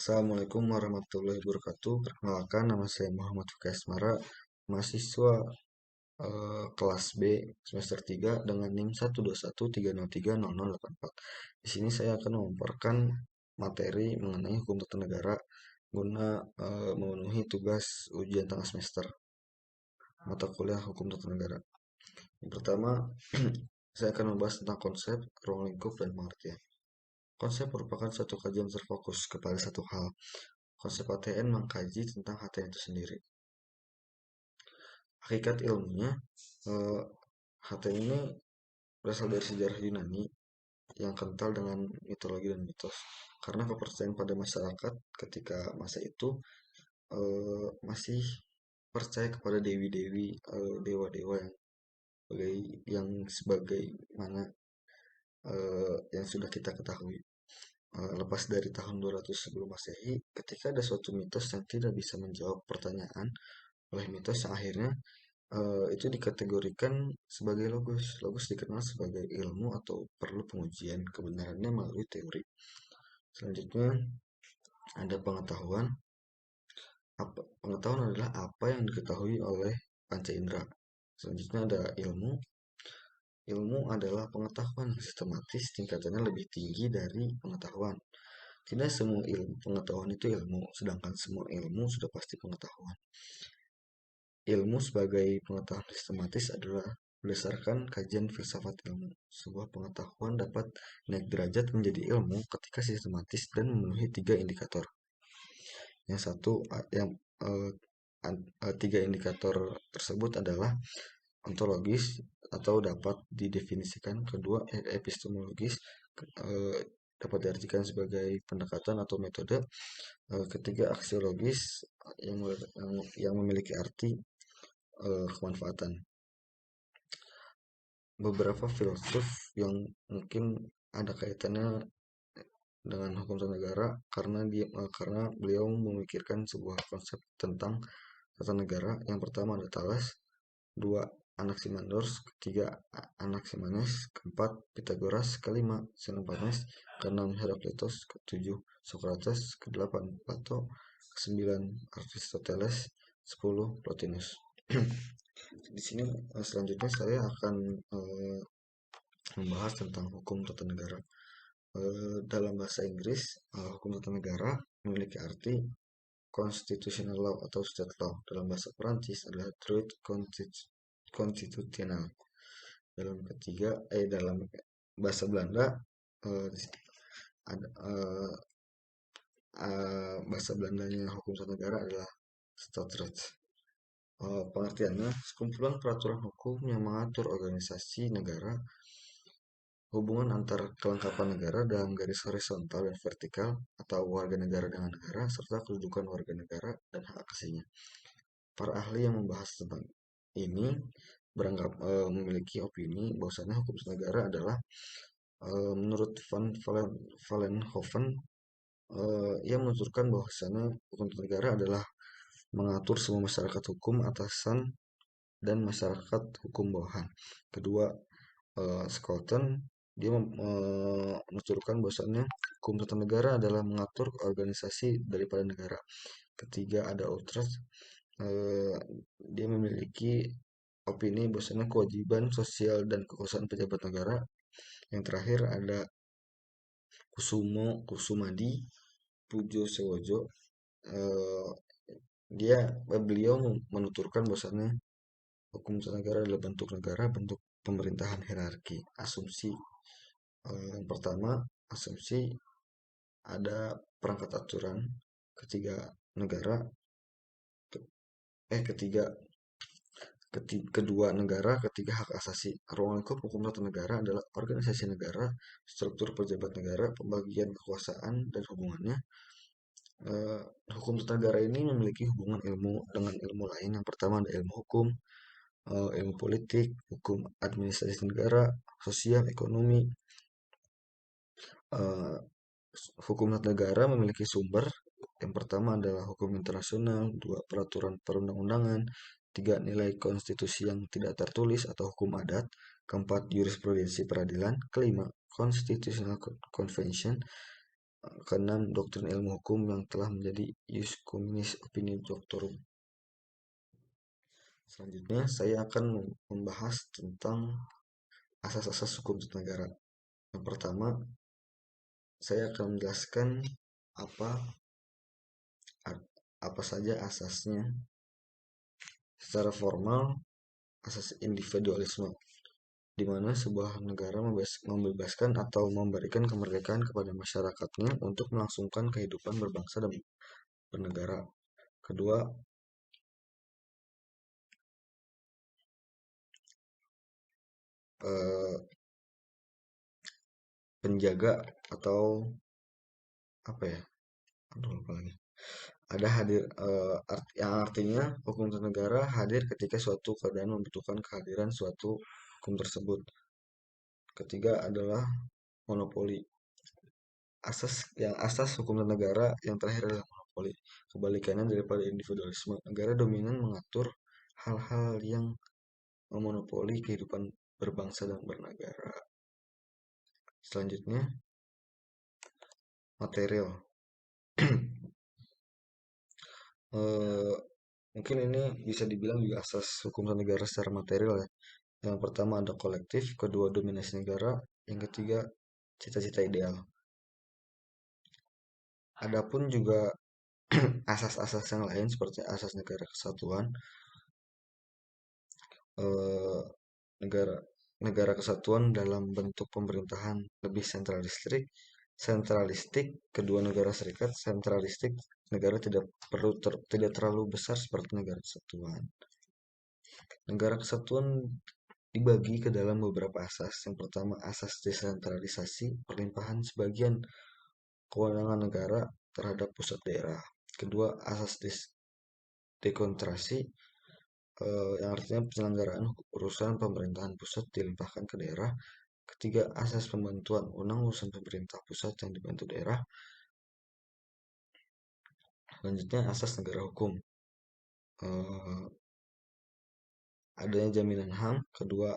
Assalamualaikum warahmatullahi wabarakatuh. Perkenalkan, nama saya Muhammad Fikri Asmara, mahasiswa kelas B semester 3 dengan NIM 121303084. Di sini saya akan memaparkan materi mengenai hukum tata negara guna memenuhi tugas ujian tengah semester mata kuliah hukum tata negara. Yang pertama, saya akan membahas tentang konsep, ruang lingkup, dan pengertian. Konsep merupakan suatu kajian terfokus kepada satu hal. Konsep HTN mengkaji tentang HTN itu sendiri. Hakikat ilmunya, HTN ini berasal dari sejarah Yunani yang kental dengan mitologi dan mitos. Karena kepercayaan pada masyarakat ketika masa itu masih percaya kepada dewi-dewi, dewa-dewa yang sebagaimana yang sudah kita ketahui. Lepas dari tahun 200 sebelum Masehi, ketika ada suatu mitos yang tidak bisa menjawab pertanyaan oleh mitos yang akhirnya itu dikategorikan sebagai logos. Logos dikenal sebagai ilmu atau perlu pengujian kebenarannya melalui teori. Selanjutnya ada pengetahuan. Pengetahuan adalah apa yang diketahui oleh panca indera. Selanjutnya ada ilmu. Ilmu adalah pengetahuan yang sistematis, tingkatannya lebih tinggi dari pengetahuan. Tidak semua ilmu pengetahuan itu ilmu, sedangkan semua ilmu sudah pasti pengetahuan. Ilmu sebagai pengetahuan sistematis adalah berdasarkan kajian filsafat ilmu. Sebuah pengetahuan dapat naik derajat menjadi ilmu ketika sistematis dan memenuhi tiga indikator. Yang satu, tiga indikator tersebut adalah ontologis atau dapat didefinisikan. Kedua, epistemologis, dapat diartikan sebagai pendekatan atau metode. Ketiga, aksiologis yang memiliki arti kemanfaatan. Beberapa filsuf yang mungkin ada kaitannya dengan hukum tata negara karena beliau memikirkan sebuah konsep tentang tata negara. Yang pertama ada Thales, dua Anaximandros, ketiga Anaximenes, keempat Pythagoras, kelima Xenophanes, keenam Herakleitos, ketujuh Socrates, kedelapan Plato, kesembilan Aristoteles, 10 Plotinus. Di sini selanjutnya saya akan membahas tentang hukum tata negara. Dalam bahasa Inggris, hukum tata negara memiliki arti constitutional law atau state law. Dalam bahasa Perancis adalah droit constitutionnel. Dalam bahasa Belanda ada bahasa Belandanya hukum tata negara adalah staatsrecht. Pengertiannya, sekumpulan peraturan hukum yang mengatur organisasi negara, hubungan antar kelengkapan negara dalam garis horizontal dan vertikal, atau warga negara dengan negara, serta kedudukan warga negara dan hak asasinya. Para ahli yang membahas tentang ini memiliki opini bahwasanya hukum negara adalah menurut Van Vollenhoven ia menuturkan bahwasanya hukum negara adalah mengatur semua masyarakat hukum atasan dan masyarakat hukum bawahan. Kedua, Scholten dia menuturkan bahwasanya hukum tata negara adalah mengatur organisasi daripada negara. Ketiga ada Utrecht, dia memiliki opini bahwasanya kewajiban sosial dan kekuasaan pejabat negara. Yang terakhir ada Kusumadi Pujo Sewojo, beliau menuturkan bahwasanya hukum tata negara adalah bentuk negara, bentuk pemerintahan hierarki. Asumsi yang pertama, asumsi ada perangkat aturan. Kedua negara, ketiga hak asasi. Ruang lingkup hukum tata negara adalah organisasi negara, struktur pejabat negara, pembagian kekuasaan dan hubungannya. Hukum tata negara ini memiliki hubungan ilmu dengan ilmu lain. Yang pertama ada ilmu hukum, ilmu politik, hukum administrasi negara, sosial, ekonomi. Hukum tata negara memiliki sumber. Yang pertama adalah hukum internasional, dua peraturan perundang-undangan, tiga nilai konstitusi yang tidak tertulis atau hukum adat, keempat jurisprudensi peradilan, kelima constitutional convention, Keenam, doktrin ilmu hukum yang telah menjadi ius communis opini doctorum. Selanjutnya, saya akan membahas tentang asas-asas hukum tata negara. Yang pertama, saya akan menjelaskan apa apa saja asasnya. Secara formal, asas individualisme, di mana sebuah negara membebaskan atau memberikan kemerdekaan kepada masyarakatnya untuk melangsungkan kehidupan berbangsa dan bernegara. Kedua, eh, penjaga atau apa ya? Aduh, lupa lagi. Ada hadir yang artinya hukum tata negara hadir ketika suatu keadaan membutuhkan kehadiran suatu hukum tersebut. Ketiga adalah monopoli. Asas hukum tata negara yang terakhir adalah monopoli. Kebalikannya daripada individualisme. Negara dominan mengatur hal-hal yang memonopoli kehidupan berbangsa dan bernegara. Selanjutnya, material. Eh, Mungkin ini bisa dibilang juga asas hukum tata negara secara material ya. Yang pertama ada kolektif, kedua dominasi negara, yang ketiga cita-cita ideal. Adapun juga asas-asas yang lain seperti asas negara kesatuan, eh, negara negara kesatuan dalam bentuk pemerintahan lebih sentralistik, kedua negara serikat sentralistik, negara tidak terlalu besar seperti negara kesatuan. Negara kesatuan dibagi ke dalam beberapa asas. Yang pertama, asas desentralisasi, perlimpahan sebagian kewenangan negara terhadap pusat daerah. Kedua, asas dekontrasi, yang artinya penyelenggaraan urusan pemerintahan pusat dilimpahkan ke daerah. Ketiga, asas pembantuan unang urusan pemerintah pusat yang dibantu daerah. Selanjutnya, asas negara hukum. Eh, Adanya jaminan HAM. Kedua,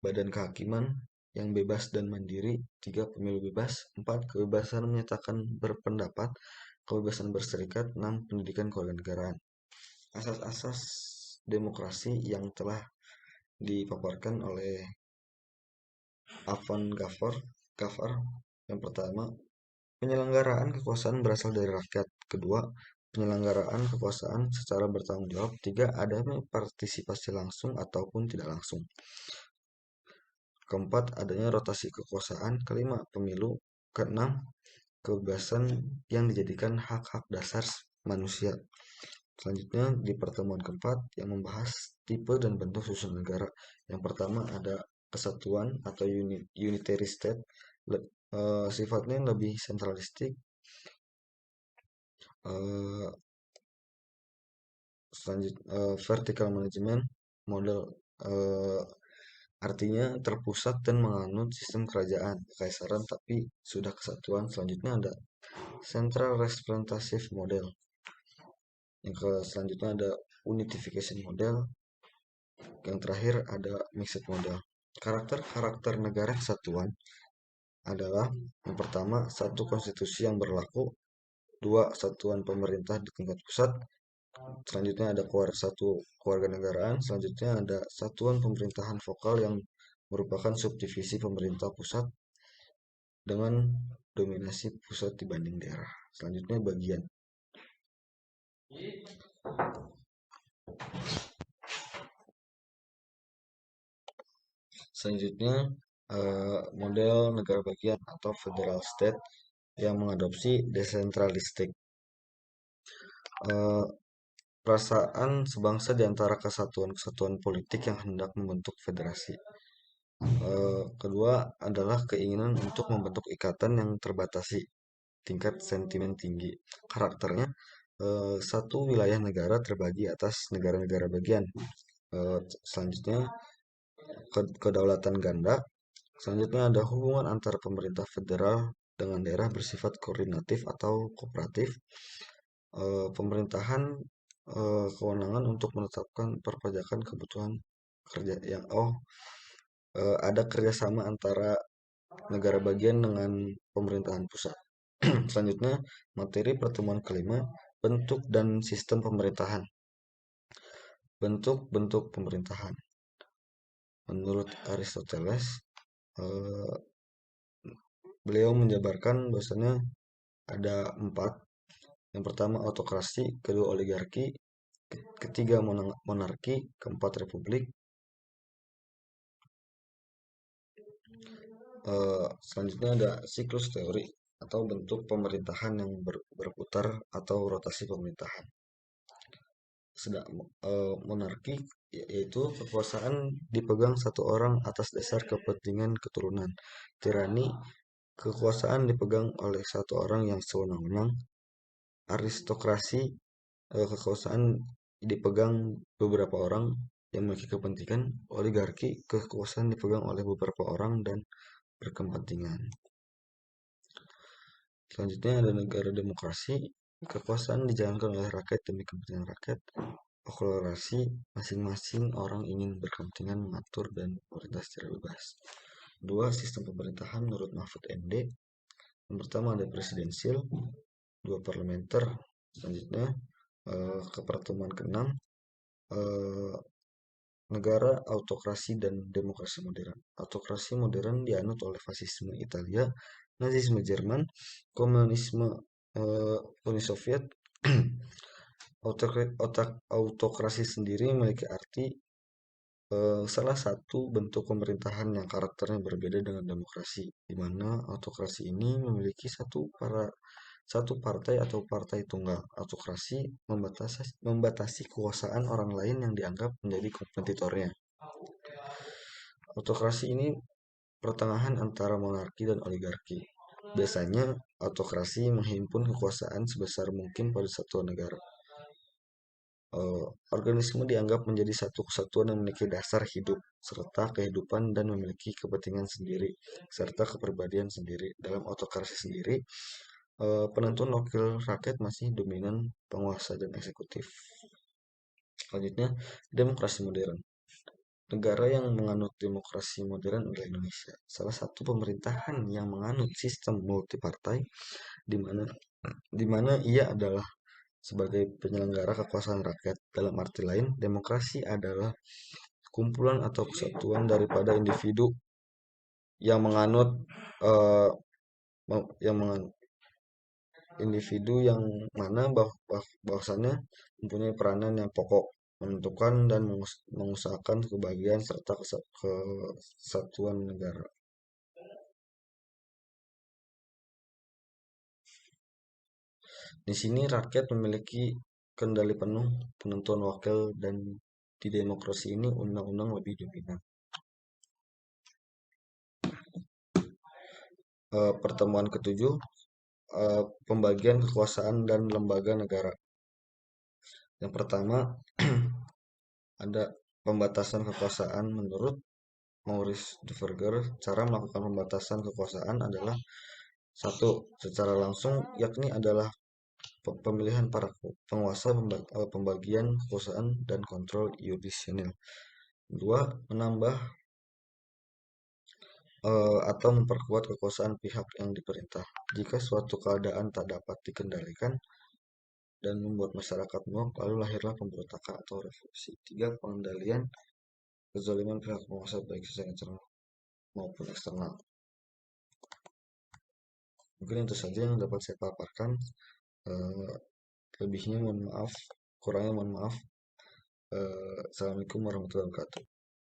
badan kehakiman yang bebas dan mandiri. Tiga, pemilu bebas. Empat, kebebasan menyatakan berpendapat. Kebebasan berserikat. Enam, pendidikan kewarganegaraan. Asas-asas demokrasi yang telah dipaparkan oleh Afan Gafar. Yang pertama, penyelenggaraan kekuasaan berasal dari rakyat. Kedua, penyelenggaraan kekuasaan secara bertanggung jawab. Tiga, adanya partisipasi langsung ataupun tidak langsung. Keempat, adanya rotasi kekuasaan. Kelima, pemilu. Keenam, kebebasan yang dijadikan hak-hak dasar manusia. Selanjutnya di pertemuan keempat yang membahas tipe dan bentuk susunan negara. Yang pertama ada kesatuan atau unitary state, sifatnya lebih sentralistik. Eh, Vertical management model, eh, artinya terpusat dan menganut sistem kerajaan kekaisaran tapi sudah kesatuan. Selanjutnya ada central representative model. Selanjutnya ada unification model. Yang terakhir ada mixed model. Karakter-karakter negara kesatuan adalah yang pertama satu konstitusi yang berlaku, dua satuan pemerintah di tingkat pusat, selanjutnya ada satu kewarganegaraan, selanjutnya ada satuan pemerintahan vokal yang merupakan subdivisi pemerintah pusat dengan dominasi pusat dibanding daerah. Selanjutnya bagian. Selanjutnya model negara bagian atau federal state yang mengadopsi desentralistik. Eh, Perasaan sebangsa di antara kesatuan-kesatuan politik yang hendak membentuk federasi. Kedua adalah keinginan untuk membentuk ikatan yang terbatasi, tingkat sentimen tinggi. Karakternya, satu wilayah negara terbagi atas negara-negara bagian. Selanjutnya, kedaulatan ganda. Selanjutnya ada hubungan antara pemerintah federal dengan daerah bersifat koordinatif atau kooperatif. Pemerintahan kewenangan untuk menetapkan perpajakan kebutuhan kerja yang ada kerjasama antara negara bagian dengan pemerintahan pusat. Selanjutnya, materi pertemuan kelima, bentuk dan sistem pemerintahan. Bentuk-bentuk pemerintahan. Menurut Aristoteles, eh, beliau menjabarkan bahwasanya ada empat. Yang pertama autokrasi, kedua oligarki, ketiga monarki, keempat republik. Selanjutnya ada siklus teori atau bentuk pemerintahan yang berputar atau rotasi pemerintahan. Sedang monarki yaitu kekuasaan dipegang satu orang atas dasar kepentingan keturunan. Tirani kekuasaan dipegang oleh satu orang yang sewenang-wenang. Aristokrasi kekuasaan dipegang beberapa orang yang memiliki kepentingan. Oligarki kekuasaan dipegang oleh beberapa orang dan berkepentingan. Selanjutnya ada negara demokrasi, kekuasaan dijalankan oleh rakyat demi kepentingan rakyat. Oklarasi, masing-masing orang ingin berkepentingan mengatur dan memerintah secara bebas. Dua, sistem pemerintahan menurut Mahfud MD. Yang pertama ada presidensial, dua parlementer. Selanjutnya ke pertemuan ke-6, negara, autokrasi, dan demokrasi modern. Autokrasi modern dianut oleh fasisme Italia, Nazisme Jerman, komunisme Uni Soviet. Autokrasi sendiri memiliki arti salah satu bentuk pemerintahan yang karakternya berbeda dengan demokrasi, di mana autokrasi ini memiliki satu partai atau partai tunggal. Autokrasi membatasi kekuasaan orang lain yang dianggap menjadi kompetitornya. Autokrasi ini pertengahan antara monarki dan oligarki. Biasanya, autokrasi menghimpun kekuasaan sebesar mungkin pada satu negara. Organisme dianggap menjadi satu kesatuan yang memiliki dasar hidup, serta kehidupan dan memiliki kepentingan sendiri, serta kepribadian sendiri. Dalam autokrasi sendiri, penentuan wakil rakyat masih dominan penguasa dan eksekutif. Selanjutnya, demokrasi modern. Negara yang menganut demokrasi modern adalah Indonesia. Salah satu pemerintahan yang menganut sistem multipartai di mana ia adalah sebagai penyelenggara kekuasaan rakyat. Dalam arti lain, demokrasi adalah kumpulan atau kesatuan daripada individu yang menganut eh, yang menganut individu yang mana bahwasannya mempunyai peranan yang pokok menentukan dan mengusahakan kebahagiaan serta kesatuan negara. Di sini rakyat memiliki kendali penuh penentuan wakil dan di demokrasi ini undang-undang lebih dominan. Pertemuan ketujuh, pembagian kekuasaan dan lembaga negara. Yang pertama ada pembatasan kekuasaan. Menurut Maurice Duverger, cara melakukan pembatasan kekuasaan adalah satu, secara langsung, yakni adalah pemilihan para penguasa, pembagian kekuasaan, dan kontrol yudisial. Dua, menambah atau memperkuat kekuasaan pihak yang diperintah. Jika suatu keadaan tak dapat dikendalikan dan membuat masyarakat muak, lalu lahirlah pemberontakan atau revolusi. Tiga, pengendalian kezaliman pihak penguasa baik secara internal maupun eksternal. Mungkin itu saja yang dapat saya paparkan. Lebihnya mohon maaf, kurangnya mohon maaf. Assalamualaikum warahmatullahi wabarakatuh.